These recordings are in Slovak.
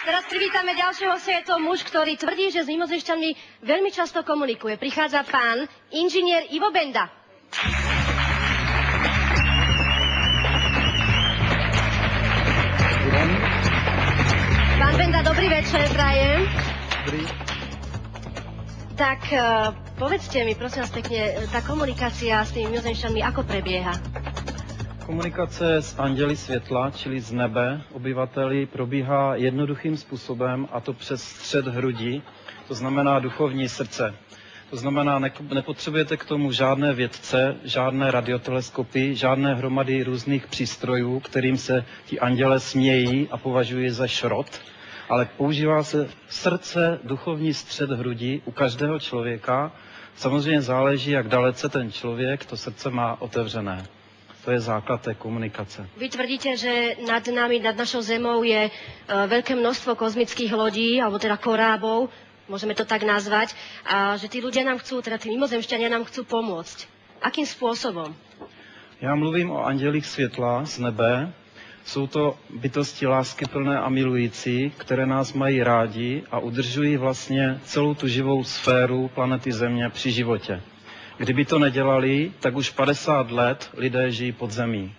Teraz privítame ďalšieho hostia, je to muž, ktorý tvrdí, že s mimozemšťanmi veľmi často komunikuje. Prichádza pán inžinier Ivo Benda. Pán Benda, dobrý večer, prajem. Dobrý. Tak povedzte mi, prosím vás pekne, tá komunikácia s tými mimozemšťanmi ako prebieha? Komunikace s anděli světla, čili z nebe, obyvateli, probíhá jednoduchým způsobem, a to přes střed hrudi, to znamená duchovní srdce. To znamená, nepotřebujete k tomu žádné vědce, žádné radioteleskopy, žádné hromady různých přístrojů, kterým se ti anděle smějí a považují za šrot, ale používá se srdce, duchovní střed hrudi u každého člověka. Samozřejmě záleží, jak dalece ten člověk to srdce má otevřené. To je základ té komunikace. Vy tvrdíte, že nad nami, nad našou zemou je veľké množstvo kozmických lodí, alebo teda korábov, môžeme to tak nazvať, a že tí ľudia nám chcú, teda tí mimozemšťania nám chcú pomôcť. Akým spôsobom? Já mluvím o andělích světla z nebe. Jsou to bytosti láskyplné a milující, které nás mají rádi a udržují vlastně celou tu živou sféru planety Země při životě. Kdyby to nedělali, tak už 50 let lidé žijí pod zemí.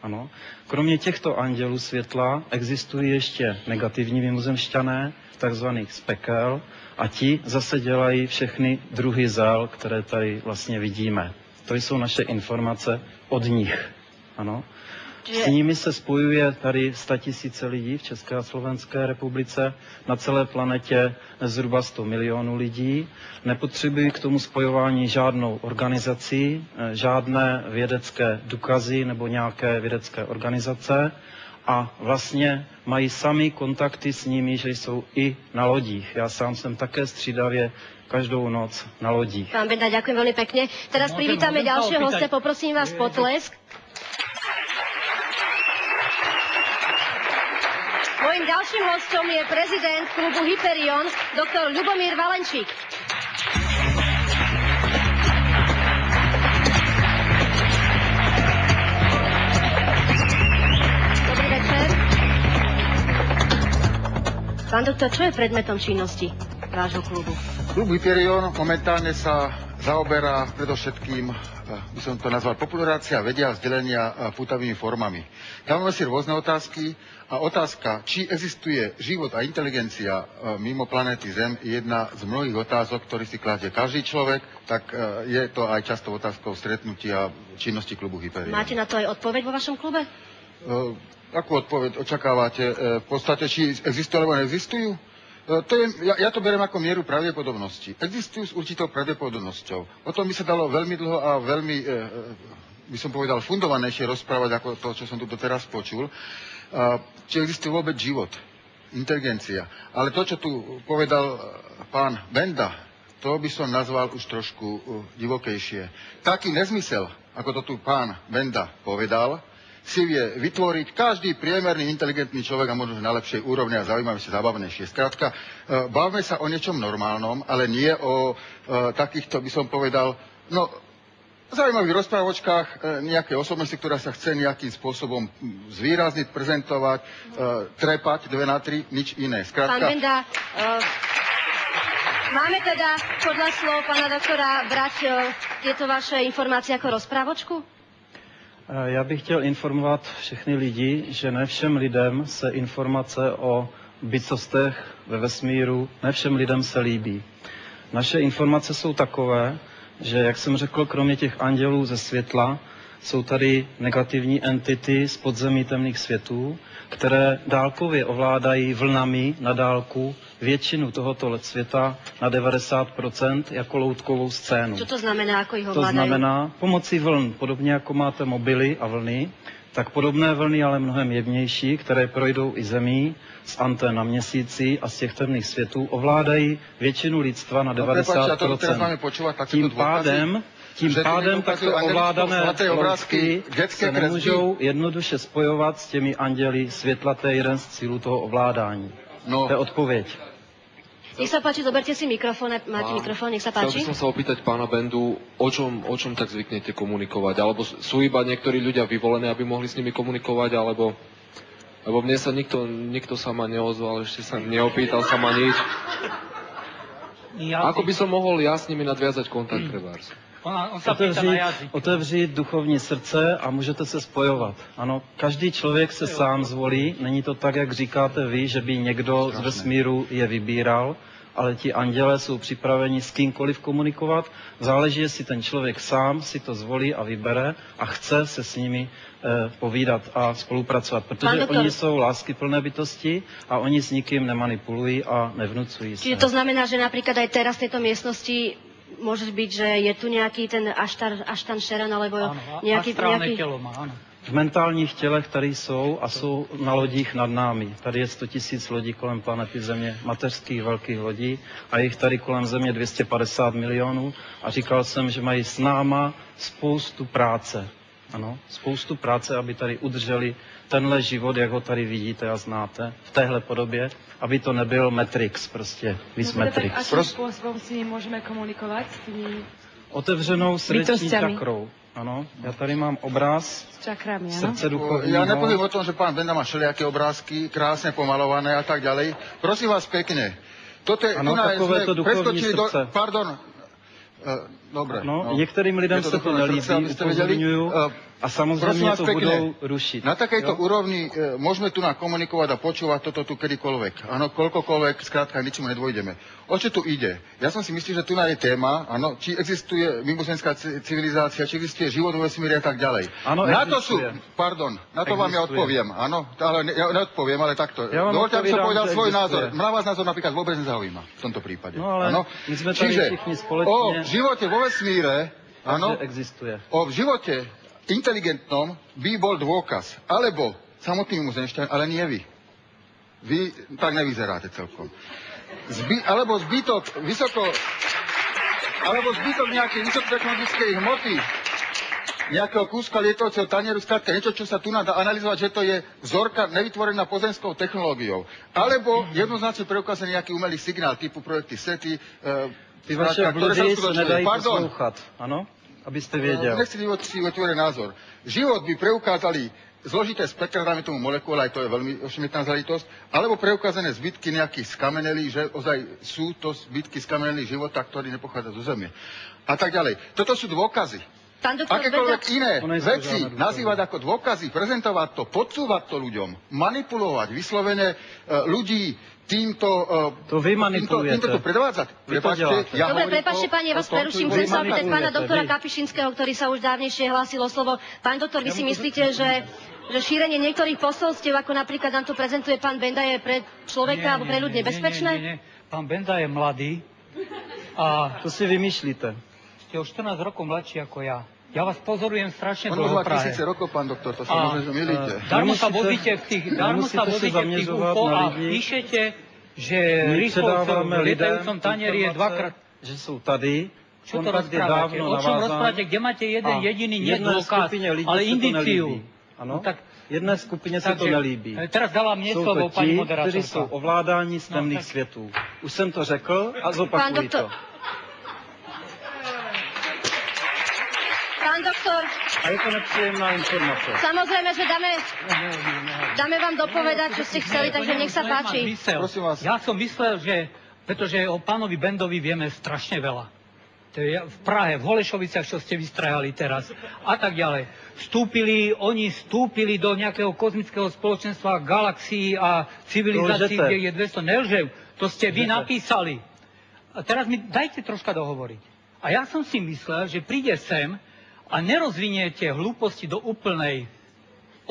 Ano. Kromě těchto andělů světla existují ještě negativní mimozemšťané, takzvaných spekel, a ti zase dělají všechny druhy zel, které tady vlastně vidíme. To jsou naše informace od nich. Ano. S nimi se spojuje tady 100 000 lidí v České a Slovenské republice, na celé planetě zhruba 100 milionů lidí. Nepotřebují k tomu spojování žádnou organizaci, žádné vědecké důkazy nebo nějaké vědecké organizace a vlastně mají sami kontakty s nimi, že jsou i na lodích. Já sám jsem také střídavě každou noc na lodích. Pán Benda, ďakujem veľmi pekne. Teraz privítame ďalšieho hostia, poprosím vás potlesk. Mojím ďalším hostom je prezident klubu Hyperion, doktor Ľubomír Valenčík. Dobrý večer. Pán doktor, čo je predmetom činnosti vášho klubu? Klub Hyperion momentálne sa zaoberá predovšetkým, by som to nazval, popularácia vedia a vzdelenia pútavými formami. Dávame si rôzne otázky a otázka, či existuje život a inteligencia mimo planéty Zem, je jedna z mnohých otázok, ktorý si kladie každý človek, tak je to aj často otázkou stretnutia činnosti klubu Hyperion. Máte na to aj odpoveď vo vašom klube? Akú odpoveď očakávate? V podstate, či existujú alebo neexistujú? Ja to beriem ako mieru pravdepodobnosti. Existujú s určitou pravdepodobnosťou. O tom by sa dalo veľmi dlho a veľmi, by som povedal, fundovanejšie rozprávať ako to, čo som tu doteraz počul. Či existuje vôbec život, inteligencia. Ale to, čo tu povedal pán Benda, to by som nazval už trošku divokejšie. Taký nezmysel, ako to tu pán Benda povedal, si vie vytvoriť každý priemerný, inteligentný človek a možno na lepšej úrovni a zaujímavejšie, zábavnejšie. Skrátka, bavme sa o niečom normálnom, ale nie o takýchto, by som povedal, no, zaujímavých rozprávočkách nejakej osobnosti, ktorá sa chce nejakým spôsobom zvýrazniť, prezentovať, trepať 2 na 3, nič iné. Skrátka... Pán Benda, máme teda podľa slov pána doktora brať tieto vaše informácie ako rozprávočku? Já bych chtěl informovat všechny lidi, že ne všem lidem se informace o bytostech ve vesmíru, ne všem lidem se líbí. Naše informace jsou takové, že, jak jsem řekl, kromě těch andělů ze světla, jsou tady negativní entity z podzemí temných světů, které dálkově ovládají vlnami na dálku většinu tohoto světa na 90% jako loutkovou scénu. Co to znamená, ako ich ovládajú? To znamená pomocí vln, podobně jako máte mobily a vlny, tak podobné vlny, ale mnohem jemnější, které projdou i zemí z antén na měsíci a z těch temných světů, ovládají většinu lidstva na 90%. Tím pádem takto ovládané loutky se nemůžou jednoduše spojovat s těmi anděli světla, to je jeden z cílů toho ovládání. No. To je odpověď. Nech sa páči, zoberte si mikrofón, máte mikrofón, nech sa páči. Chcel by som sa opýtať pána Bendu, o čom tak zvyknete komunikovať? Alebo sú iba niektorí ľudia vyvolení, aby mohli s nimi komunikovať, alebo Lebo mne sa nikto sa ma neozval, ešte sa neopýtal sa ma nič. Ako by som mohol ja s nimi nadviazať kontakt trebárs? On sa pýta na jazyk. Otevřít duchovní srdce a můžete se spojovat. Ano, každý člověk se sám zvolí, není to tak, jak říkáte vy, že by někdo z vesmíru je vybíral, ale ti andělé jsou připraveni s kýmkoliv komunikovat. Záleží, jestli ten člověk sám si to zvolí a vybere a chce se s nimi povídat a spolupracovat, protože oni jsou láskyplné bytosti a oni s nikým nemanipulují a nevnucují se. Čiže to znamená, že napríklad aj teraz v tejto miestnosti môže byť, že je tu nejaký ten Aštan Šeran, alebo nejaký... Telo má, áno. V mentálních tělech tady jsou a jsou na lodích nad námi. Tady je 100 000 lodí kolem planety Země, mateřských velkých lodí a jich tady kolem Země 250 milionů a říkal jsem, že mají s náma spoustu práce. Ano, spoustu práce, aby tady udrželi tenhle život, jak ho tady vidíte a znáte, v téhle podobě, aby to nebyl Matrix, prostě, vis Matrix. Akým spôsobom s nimi môžeme komunikovať? S tými otevřenou srdeční čakrou. Ano, já tady mám obraz čakrami, srdce duchovního. Ja nepoviem o tom, že pán Benda má všelijaké obrázky, krásne pomalované a tak ďalej. Prosím vás pekne. Toto je, ano, takovéto duchovní srdce. Pardon. Dobre. No, některým lidem se to nelíbí, upozorňuju. A samozřejmě to budou rušiť. Na takejto úrovni môžeme tu komunikovať a počúvať toto tu kedykoľvek. Áno, koľkokoľvek, skrátka ničomu nedvojdeme. O čo tu ide? Ja som si myslel, že tu je téma, áno, či existuje mimozemská civilizácia, či existuje život vo vesmíre a tak ďalej. Áno, na to sú, pardon, na to vám ja odpoviem, áno, ale ja neodpoviem, ale takto. Dovoľte, aby som povedal svoj názor. Mňa vás názor napríklad vôbec nezaujíma v tomto prípade. No ale my sme tady všichni spoločne. O živote vo vesmíre, áno, existuje. O živote inteligentnom by bol dôkaz. Alebo samotný mimozemšťan, ale nie vy. Vy tak nevyzeráte celkom. Alebo zbytok nejakej vysokotechnologickej hmoty, nejakého kúska lietovceho tanieru, skrátka niečo, čo sa tu dá analyzovať, že to je vzorka nevytvorená pozemskou technológiou. Alebo jednoznačne preukázaný nejaký umelý signál typu projekty SETI, ty vaše bludí sa nedají poslouchat, áno? Aby ste vedel. Nechci si vytvoriť názor. Život by preukázali zložité spektra, dáme tomu molekúl, aj to je veľmi ošemetná záležitosť, alebo preukázané zbytky nejakých skamenelí, že ozaj sú to zbytky skamenelí života, ktorý nepochádza zo Zeme. A tak ďalej. Toto sú dôkazy. Akékoľvek iné veci nazývať ako dôkazy, prezentovať to, podsúvať to ľuďom, manipulovať, vyslovene ľudí týmto to predvádzať. Dobre, prepáčte, pani, ja vás preruším. Chcem sa opýtať pána doktora Kapišinského, ktorý sa už dávnejšie hlásil o slovo. Pán doktor, vy si myslíte, že šírenie niektorých posolstiev, ako napríklad nám tu prezentuje pán Benda, je pre človeka alebo pre ľudí nebezpečné? Nie. Pán Benda je mladý a... To si vymýšlite. Ste o 14 rokov mladší ako ja. Ja vás pozorujem strašne dlho v Prahe. 1000 rokov, pán doktor, to sa možno milíte. Darmo sa vozíte v tých UFO a píšete, že rýchlo v lietajúcom tanieri je dvakrát... Že sú tady. Čo to rozprávate? O čom rozprávate? Kde máte jeden jediný nedôkaz, ale indiciu? Ano, jedné skupině se to nelíbí. Teraz dala mne slovo, pani moderátorka. Kteří jsou ovládání z temných světů. Už jsem to řekl a zopakuji to. Pán doktor. A je to nepříjemná informace. Samozrejme, že dáme vám dopovedať, čo ste chceli, takže nech sa páči. Ja som myslel, že, pretože o pánovi Bendovi vieme strašne veľa. To je v Prahe, v Holešoviciach, čo ste vystrajali teraz a tak ďalej. Oni vstúpili do nejakého kozmického spoločenstva galaxií a civilizácií, kde je 200. Nelžev, to ste vy napísali. A teraz mi dajte troška dohovoriť. A ja som si myslel, že príde sem a nerozviniete hlúposti do úplnej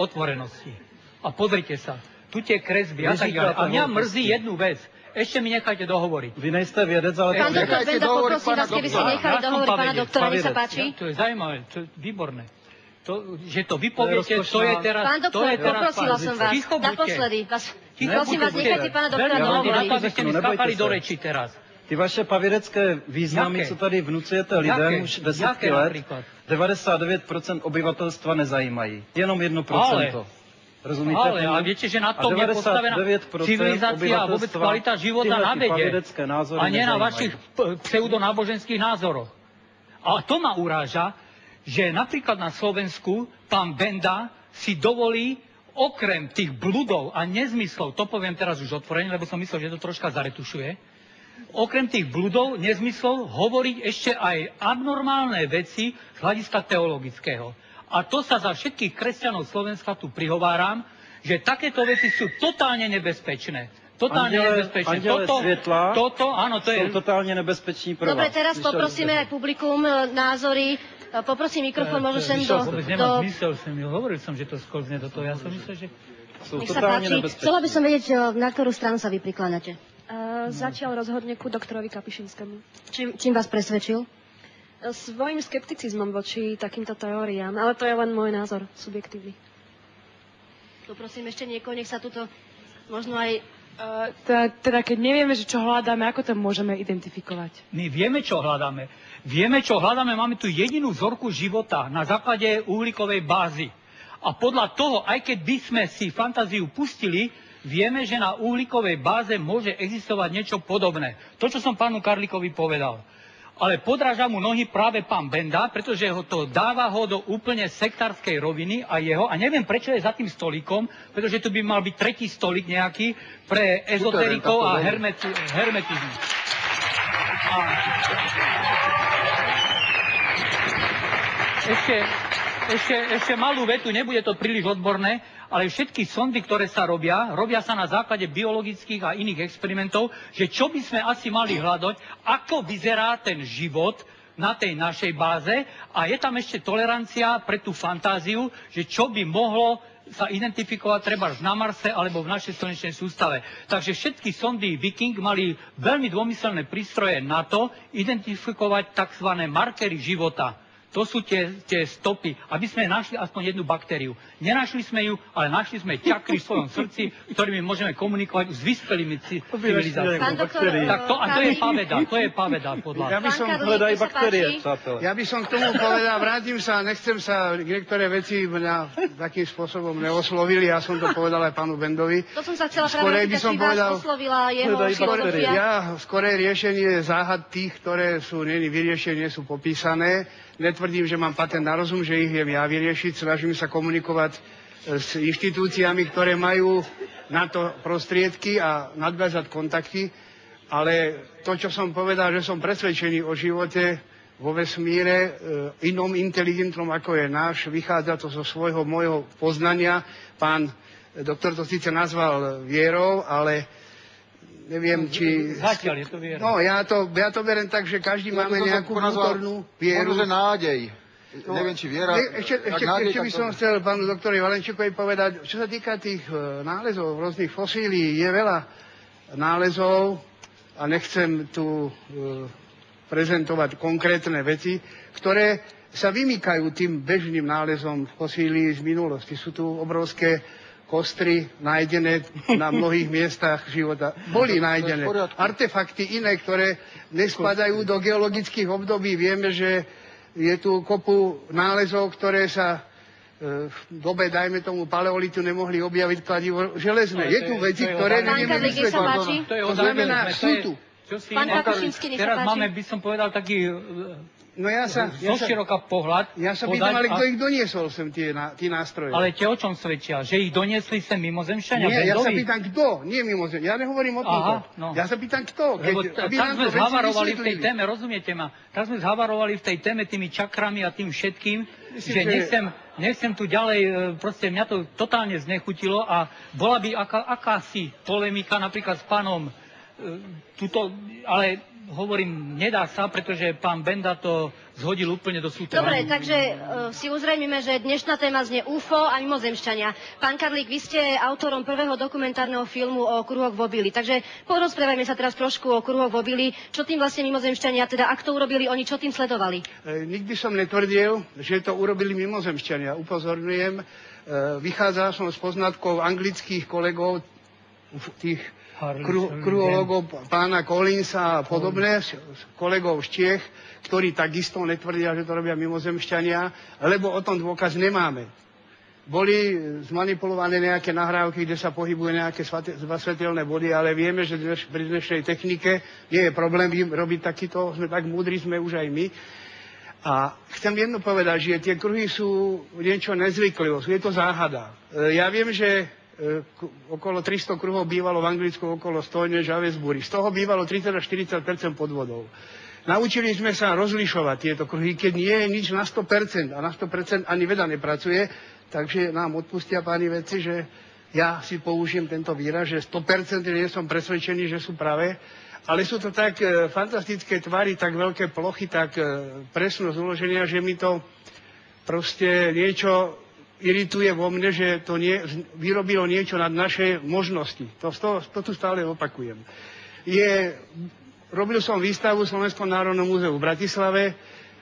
otvorenosti. A pozrite sa, tu tie kresby a tak ďalej. A mňa mrzí jednu vec. Ešte mi nechajte dohovoriť. Vy nejste vědec, ale... Pán doktor Benda, poprosím vás, keby ste nechali dohovoriť pána doktora, nech sa páči. To je zaujímavé, to je výborné. Že to vypoviete, to je teraz... Pán doktor, poprosila som vás, naposledy. Prosím vás, nechajte pána doktora dohovoriť. Aby ste mi skákali do reči teraz. Ty vaše pavědecké významy, co tady vnucujete lidem už desítky let, 99% obyvatelstva nezajímají. Jenom 1%. Rozumíte? Ale viete, že na tom je postavená civilizácia a vôbec kvalita života na vede. A nie na vašich pseudonáboženských názoroch. A to ma uráža, že napríklad na Slovensku pán Benda si dovolí okrem tých bludov a nezmyslov, to poviem teraz už otvorene, lebo som myslel, že to troška zaretušuje, okrem tých bludov, nezmyslov, hovoriť ešte aj abnormálne veci z hľadiska teologického. A to sa za všetkých kresťanov Slovenska tu prihováram, že takéto veci sú totálne nebezpečné. Totálne nebezpečné. Toto, áno, to je... Sú totálne nebezpeční pro vás. Dobre, teraz poprosíme aj publikum názory. Poprosím mikrofón, možno sem do... Nemá zmysel, hovoril som, že to sklzne do toho. Ja som myslel, že... Nech sa páči. Chcela by som vedieť, na ktorú stranu sa vy prikláňate. Zatiaľ rozhodne ku doktorovi Kapišinskému. Čím vás presvedčil? Svojím skepticizmom voči takýmto teóriám, ale to je len môj názor, subjektívny. Poprosím ešte niekoho, nech sa tuto možno aj... Teda keď nevieme, že čo hľadáme, ako to môžeme identifikovať? My vieme, čo hľadáme. Vieme, čo hľadáme, máme tu jedinú vzorku života na základe uhlíkovej bázy. A podľa toho, aj keď by sme si fantáziu pustili, vieme, že na uhlíkovej báze môže existovať niečo podobné. To, čo som pánu Karlíkovi povedal. Ale podráža mu nohy práve pán Benda, pretože dáva ho do úplne sektárskej roviny a neviem, prečo je za tým stolíkom, pretože tu by mal byť tretí stolík nejaký pre ezoterikov a hermetizmus. Ešte malú vetu, nebude to príliš odborné, ale všetky sondy, ktoré sa robia sa na základe biologických a iných experimentov, že čo by sme asi mali hľadať, ako vyzerá ten život na tej našej báze a je tam ešte tolerancia pre tú fantáziu, že čo by mohlo sa identifikovať treba na Marse alebo v našej slnečnej sústave. Takže všetky sondy Viking mali veľmi dômyselné prístroje na to identifikovať tzv. Markery života. To sú tie stopy, aby sme našli aspoň jednu baktériu. Nenašli sme ju, ale našli sme čakry v svojom srdci, ktorými môžeme komunikovať s vyspelými civilizáciami. Pán doktor, tak to je paveda podľa. Ja by som k tomu povedal, vrátim sa, nechcem sa, niektoré veci mňa takým spôsobom neoslovili, ja som to povedal aj pánu Bendovi. To som sa chcela práve či vás oslovila jeho filozofia. Ja skôr riešenie záhad tých, ktoré sú vyriešenie, sú popísané. Netvrdím, že mám patent na rozum, že ich viem ja vyriešiť. Snažím sa komunikovať s inštitúciami, ktoré majú na to prostriedky a nadviazať kontakty. Ale to, čo som povedal, že som presvedčený o živote vo vesmíre, inom inteligentnom, ako je náš, vychádza to zo svojho môjho poznania. Pán doktor to síce nazval vierou, ale neviem, či... Zatiaľ je to viera. No, ja to beriem tak, že každý máme nejakú vnútornú vieru. Možno, že nádej. Neviem, či viera... Ešte by som chcel pánu doktorovi Valenčíkovi povedať, čo sa týka tých nálezov, rôznych fosílií, je veľa nálezov a nechcem tu prezentovať konkrétne veci, ktoré sa vymýkajú tým bežným nálezom fosílií z minulosti. Sú tu obrovské kostry nájdené na mnohých miestach života. Boli nájdené artefakty iné, ktoré nespadajú do geologických období. Vieme, že je tu kopu nálezov, ktoré sa v dobe, dajme tomu, paleolitu nemohli objaviť kladivo železné. Je tu veci, ktoré nevieme vysvetliť. To znamená, sú tu. Pán Kapišinský, nech sa páči. Máme, by som povedal, taký... No zoširoka pohľad. Ja sa pýtam, ale kto ich doniesol sem, tie nástroje? Ale tie o čom svedčia? Že ich doniesli sem mimozemšťania? Nie, ja sa pýtam kto, nie mimozemšťania. Ja nehovorím o tomto. No. Ja sa pýtam kto. Tak sme zhavarovali v tej téme, rozumiete ma? Tak sme zhavarovali v tej téme tými čakrami a tým všetkým, že nechcem tu ďalej, proste mňa to totálne znechutilo a bola by akási polemika napríklad s pánom ale hovorím, nedá sa, pretože pán Benda to zhodil úplne do súteľa. Dobre, takže si uzrejmime, že dnešná téma znie UFO a mimozemšťania. Pán Karlík, vy ste autorom prvého dokumentárneho filmu o kruhoch v obili, takže porozprávajme sa teraz trošku o kruhoch v obili. Čo tým vlastne mimozemšťania, teda ak to urobili oni, čo tým sledovali? Nikdy som netvrdil, že to urobili mimozemšťania. Upozorňujem, vychádzal som z poznatkov anglických kolegov, tých kruhologov pána Collinsa a podobné, kolegov z Čiech, ktorí takisto netvrdia, že to robia mimozemšťania, lebo o tom dôkaz nemáme. Boli zmanipulované nejaké nahrávky, kde sa pohybujú nejaké svetelné body, ale vieme, že pri dnešnej technike nie je problém robiť takýto, sme tak múdri, sme už aj my. A chcem jedno povedať, že tie kruhy sú niečo nezvyklého, je to záhada. Ja viem, že okolo 300 kruhov bývalo v Anglicku, okolo Stonehenge a Westbury. Z toho bývalo 30-40% podvodov. Naučili sme sa rozlišovať tieto kruhy, keď nie je nič na 100% a na 100% ani veda nepracuje, takže nám odpustia páni vedci, že ja si použijem tento výraz, že 100% nie som presvedčený, že sú pravé, ale sú to tak fantastické tvary, tak veľké plochy, tak presnosť uloženia, že mi to proste niečo irituje vo mne, že to vyrobilo niečo nad naše možnosti. To tu stále opakujem. Robil som výstavu v Slovenskom národnom múzeu v Bratislave,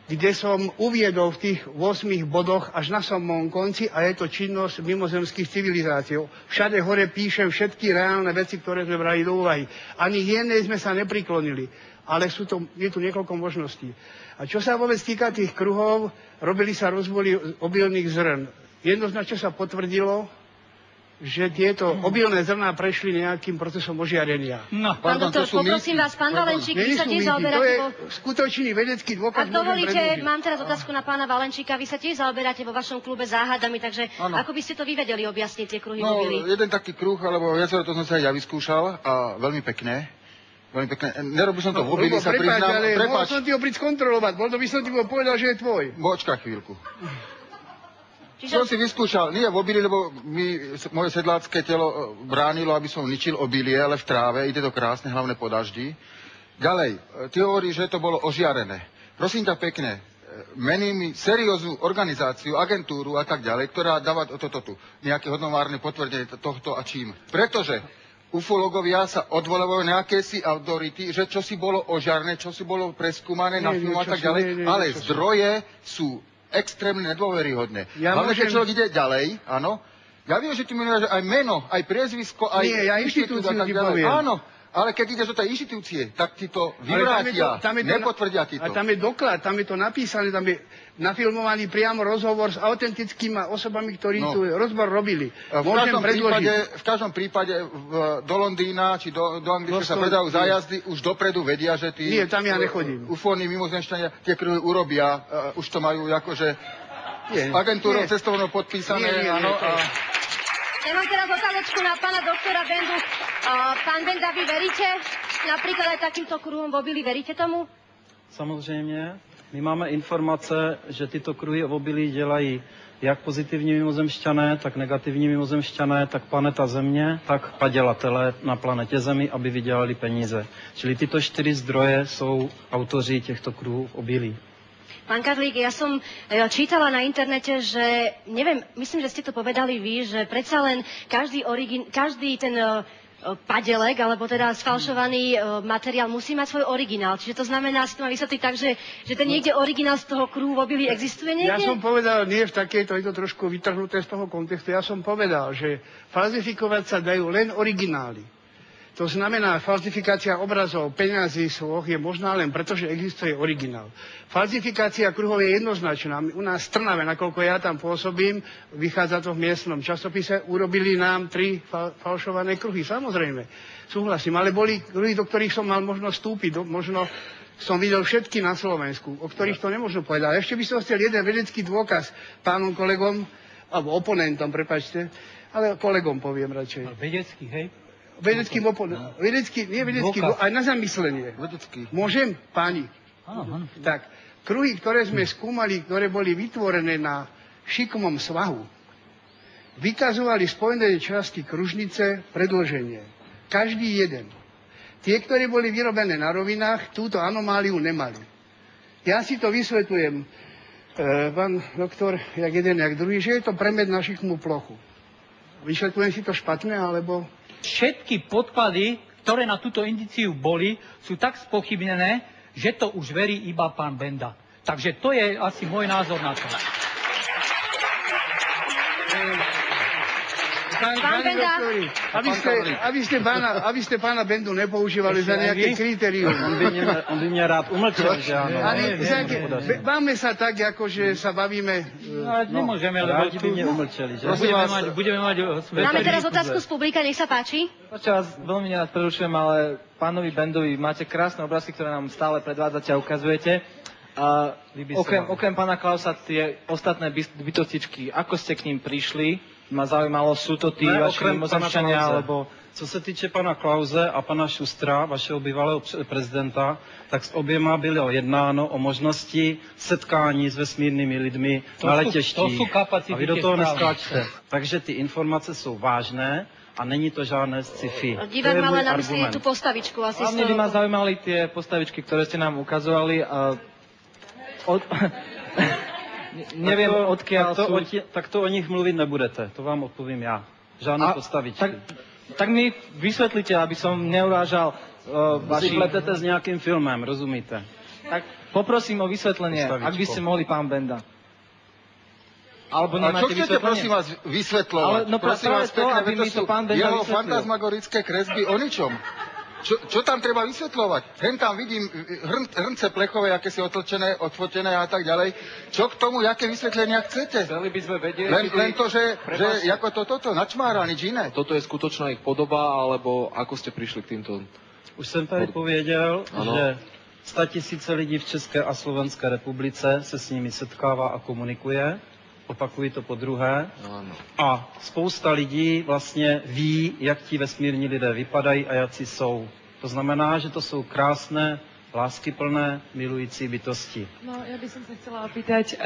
kde som uviedol v tých 8 bodoch až na samom konci a je to činnosť mimozemských civilizácií. Všade hore píšem všetky reálne veci, ktoré sme brali do úvahy. Ani jednej sme sa nepriklonili, ale je tu niekoľko možností. A čo sa vôbec týka tých kruhov, robili sa rozbory obilných zrn. Jednoznačne sa potvrdilo, že tieto obilné zrná prešli nejakým procesom ožiarenia. No. Pán doktor, poprosím vás, pán Valenčík, vy sa tiež zaoberáte... To je skutočný vedecký dôkaz. Ak dovolíte, mám teraz otázku na pána Valenčíka. Vy sa tiež zaoberáte vo vašom klube záhadami, takže ako by ste to vyvedeli objasniť, tie kruhy mobily? Jeden taký kruh, alebo viacero to som sa aj ja vyskúšal a veľmi pekné. Veľmi pekné. Nerobil som to v obili, sa priznám. Mohol som ti ho prísť kontrolovať, možno by som ti povedal, že je tvoj. Počkaj chvíľku. Som si vyskúšal, nie v obili, lebo moje sedlácké telo bránilo, aby som ničil obilie, ale v tráve, ide to krásne, hlavne po daždi. Ďalej, ty hovoríš, že to bolo ožiarené. Prosím ťa pekne, mení mi serióznu organizáciu, agentúru a tak ďalej, ktorá dáva toto nejaké hodnomárne potvrdenie tohto a čím. Pretože ufologovia sa odvolávajú na akési autority, že čo si bolo ožiarné, čo si bolo preskúmané na filmu a tak ďalej, ale zdroje sú extrémne nedôveryhodné. Hlavne, keď človek ide ďalej, áno. Ja viem, že ty mi hovoríš aj meno, aj priezvisko, aj inštitút a tak ďalej. Áno, ale keď ideš do tej inštitúcie, tak ti to vyvrátia, nepotvrdia ti to. A tam je doklad, tam je to napísané, tam je nafilmovaný priamo rozhovor s autentickými osobami, ktorí tu rozbor robili. V každom prípade do Londýna či do Anglicka sa predajú zájazdy, už dopredu vedia, že tí ufóni mimozemšťania tie kruhy urobia, už to majú akože s agentúrou cestovnou podpísané. Ja mám teraz otázočku na pána doktora Bendu. Pán Benda, vy veríte napríklad aj takýmto kruhom v obili, veríte tomu? Samozřejmě. My máme informace, že tyto kruhy v obilí dělají jak pozitivní mimozemšťané, tak negativní mimozemšťané, tak planeta Země, tak padělatelé na planetě Zemi, aby vydělali peníze. Čili tyto 4 zdroje jsou autoři těchto kruhů v obilí. Pán Karlík, ja som čítala na internete, že, neviem, myslím, že ste to povedali vy, že predsa len každý ten padelek, alebo teda sfalšovaný materiál musí mať svoj originál. Čiže to znamená, si to má vysvetliť tak, že ten niekde originál z toho kruhu v obili existuje niekde? Ja som povedal, nie v takejto, je to trošku vytrhnuté z toho kontextu, ja som povedal, že falzifikovať sa dajú len originály. To znamená, falzifikácia obrazov, peňazí, sloh je možná len preto, že existuje originál. Falzifikácia kruhov je jednoznačná. U nás v Trnave, nakoľko ja tam pôsobím, vychádza to v miestnom časopise, urobili nám 3 falšované kruhy. Samozrejme, súhlasím, ale boli kruhy, do ktorých som mal možnosť vstúpiť. Možno som videl všetky na Slovensku, o ktorých to nemôžno povedať. Ešte by som chcel jeden vedecký dôkaz pánom kolegom, alebo oponentom, prepáčte, ale kolegom poviem radšej. Vedecký, hej? Vedecký, aj na zamyslenie. Môžem, páni? Áno. Tak, kruhy, ktoré sme skúmali, ktoré boli vytvorené na šikomom svahu, vykazovali spojené časti kružnice predĺženie. Každý jeden. Tie, ktoré boli vyrobené na rovinách, túto anomáliu nemali. Ja si to vysvetľujem, pán doktor, jak jeden, jak druhý, že je to premed na šikmú plochu. Vysvetľujem si to špatné, alebo... Všetky podklady, ktoré na túto indíciu boli, sú tak spochybnené, že to už verí iba pán Benda. Takže to je asi môj názor na to. Pán Benda. Aby ste pána Bendu nepoužívali za nejaké kritérium. On by mňa rád umlčil, že áno. Báme sa tak, ako že sa bavíme... Nemôžeme, lebo by mňa umlčeli. Budeme mať... Máme teraz otázku z publika, nech sa páči. Počkaj, vás veľmi nerad prerušujem, ale pánovi Bendovi máte krásne obrázky, ktoré nám stále predvádzate a ukazujete. A okrem pána Klausa, tie ostatné bytostičky, ako ste k ním prišli? Ma zaujímalo, sú to tí vaši mimozemšťania, alebo... Co se týče pana Klause a pana Šustra, vašeho bývalého prezidenta, tak s oběma bylo jednáno o možnosti setkání s vesmírnými lidmi na letištích. A vy do toho neskáčte. Takže ty informace jsou vážné a není to žádné sci-fi. Divák mal na mysli tú postavičku asi. Hlavne by ma zaujímali tie postavičky, ktoré ste nám ukazovali. Neviem, odkiaľ sú... Tak to o nich mluvit nebudete, to vám odpovím já. Žádné postavičky. Tak mi vysvetlite, aby som neurážal vaši... Pletete s nejakým filmem, rozumíte? Tak poprosím o vysvetlenie, ak by ste mohli, pán Benda. Alebo nemáte vysvetlenie? A čo chcete, prosím vás, vysvetľovať? Ale, no prosím vás to, aby mi to pán Benda jeho vysvetlil. fantasmagorické kresby o ničom. Čo tam treba vysvetľovať? Hen tam vidím hrnce plechové, aké si odfotené a tak ďalej. Čo k tomu, jaké vysvetlenia chcete? Chceli by sme vedieť... Len to, že ako toto načmára, nič iné. Toto je skutočná ich podoba, alebo ako ste prišli k týmto... Už jsem tady pověděl, že 100 000 lidí v České a Slovenské republice se s nimi setkává a komunikuje. Opakuji to podruhé. A spousta lidí vlastně ví, jak ti vesmírní lidé vypadají a jací jsou. To znamená, že to jsou krásné, láskyplné, milující bytosti. No, ja by som sa chcela opýtať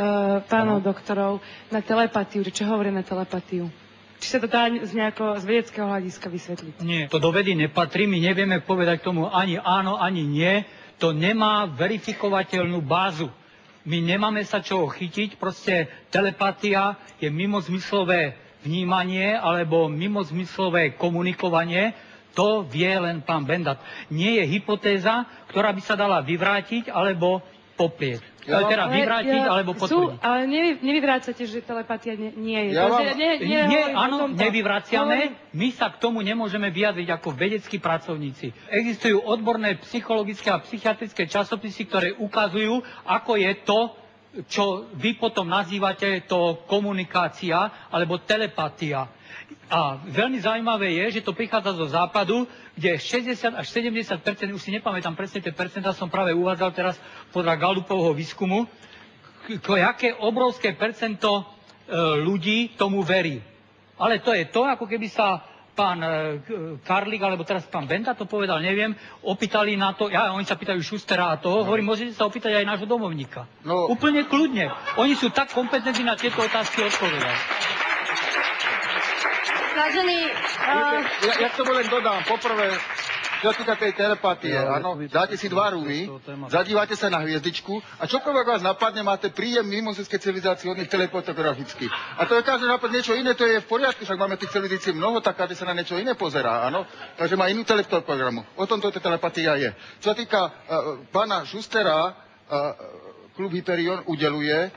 pánov doktorov na telepatiu, čo hovorí na telepatiu. Či sa to dá z vedeckého hľadiska vysvetliť? Nie, to do vedy nepatrí, my nevieme povedať k tomu ani áno, ani nie. To nemá verifikovateľnú bázu. My nemáme sa čoho chytiť, proste telepatia je mimozmyslové vnímanie alebo mimozmyslové komunikovanie, to vie len pán Benda. Nie je hypotéza, ktorá by sa dala vyvrátiť alebo poprieť. Vyvrátiť alebo potvrdiť. Ale nevyvrácate, že telepatia nie je. Áno, nevyvraciame. My sa k tomu nemôžeme vyjadriť ako vedeckí pracovníci. Existujú odborné psychologické a psychiatrické časopisy, ktoré ukazujú, ako je to, čo vy potom nazývate to komunikácia alebo telepatia. A veľmi zaujímavé je, že to prichádza zo západu, kde 60 až 70%, už si nepamätám presne tie percentá, som práve uvádzal teraz podľa Gallupovho výskumu, aké obrovské percento ľudí tomu verí. Ale to je to, ako keby sa pán Karlík, alebo teraz pán Benda to povedal, neviem, opýtali na to, oni sa pýtajú Šustera a toho, hovorím, môžete sa opýtať aj nášho domovníka. No. Úplne kľudne. Oni sú tak kompetentní na tieto otázky odpovedať. Vážený... Ja k tomu len dodám. Poprvé, čo sa týka tej telepatie, áno, dáte si 2 rúmy, zadívate sa na hviezdičku a čokoľvek vás napadne, máte príjem mimozemskej civilizácie od nich telefotograficky. A to je každý nápad niečo iné, to je v poriadku, však máme tých civilizácií mnoho, tak každý sa na niečo iné pozerá, áno. Takže má inú teleprogramu. O tomto telepatia je. Čo sa týka pána Šustera, klub Hyperion udeluje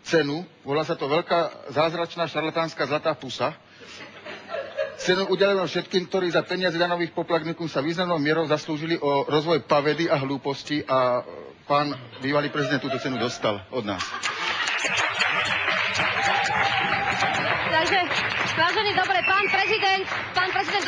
cenu, volá sa to veľká zázračná šarlatánska zlatá pusa. Cenu udelujeme všetkým, ktorí za peniaze daňových poplatníkov sa významnou mierou zaslúžili o rozvoj pavedy a hlúposti a pán bývalý prezident túto cenu dostal od nás. Takže, vážený, dobre, pán prezident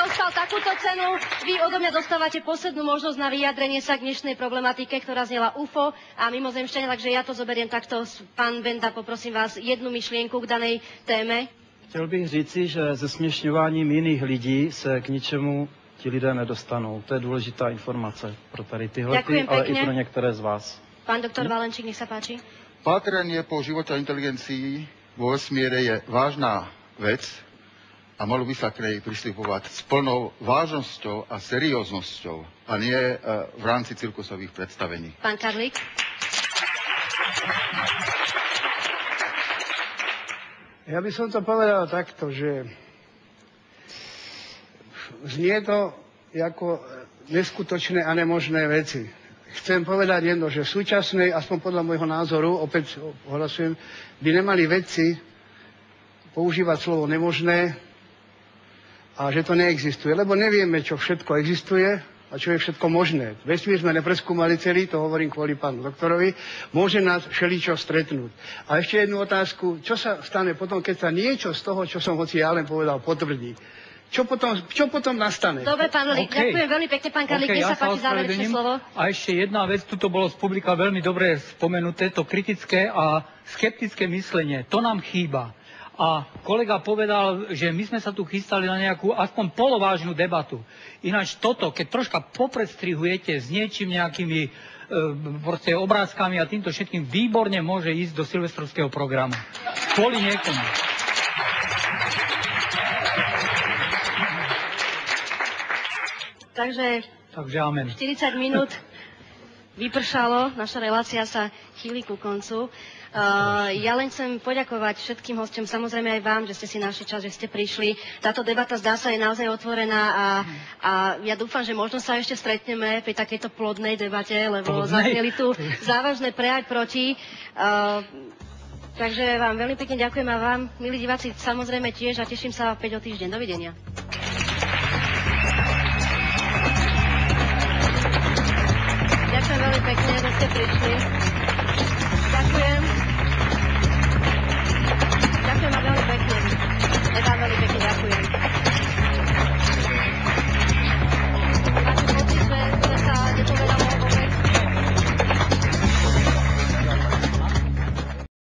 dostal takúto cenu. Vy odo mňa dostávate poslednú možnosť na vyjadrenie sa k dnešnej problematike, ktorá znela UFO a mimozemšťania, takže ja to zoberiem takto. Pán Benda, poprosím vás jednu myšlienku k danej téme. Chtěl bych říci, že zesměšňováním jiných lidí se k ničemu ti lidé nedostanou. To je důležitá informace pro tady tyhle, ale i pro některé z vás. Pán doktor Valenčík, nech sa páči. Pátranie po živote a inteligencii vo vesmíre je vážna vec a malo by sa k nej pristupovať s plnou vážnosťou a serióznosťou a nie v rámci cirkusových predstavení. Pán Karlík. Ja by som to povedal takto, že znie to ako neskutočné a nemožné veci. Chcem povedať jedno, že v súčasnej, aspoň podľa môjho názoru, opäť ohlasujem, by nemali vedci používať slovo nemožné a že to neexistuje, lebo nevieme, čo všetko existuje a čo je všetko možné. Vesmír sme nepreskúmali celý, to hovorím kvôli pánu doktorovi, môže nás všeličo stretnúť. A ešte jednu otázku, čo sa stane potom, keď sa niečo z toho, čo som hoci ja len povedal, potvrdí? Čo potom nastane? Dobre, pán Lelík, ďakujem veľmi pekne, pán Karlík, nech sa páči záverečné slovo. A ešte jedna vec, tuto bolo z publika veľmi dobre spomenuté, to kritické a skeptické myslenie, to nám chýba. A kolega povedal, že my sme sa tu chystali na nejakú aspoň polovážnu debatu. Ináč toto, keď troška popredstrihujete s niečím nejakými proste obrázkami a týmto všetkým výborne môže ísť do silvestrovského programu. Kvôli niekomu. Takže amen. 40 minút vypršalo, naša relácia sa chýli ku koncu. Ja len chcem poďakovať všetkým hosťom, samozrejme aj vám, že ste si našli čas, že ste prišli. Táto debata zdá sa je naozaj otvorená a ja dúfam, že možno sa ešte stretneme pri takejto plodnej debate, lebo zazneli tu závažné pre aj proti. Takže vám veľmi pekne ďakujem a vám, milí diváci, samozrejme tiež a teším sa opäť o týždeň. Dovidenia.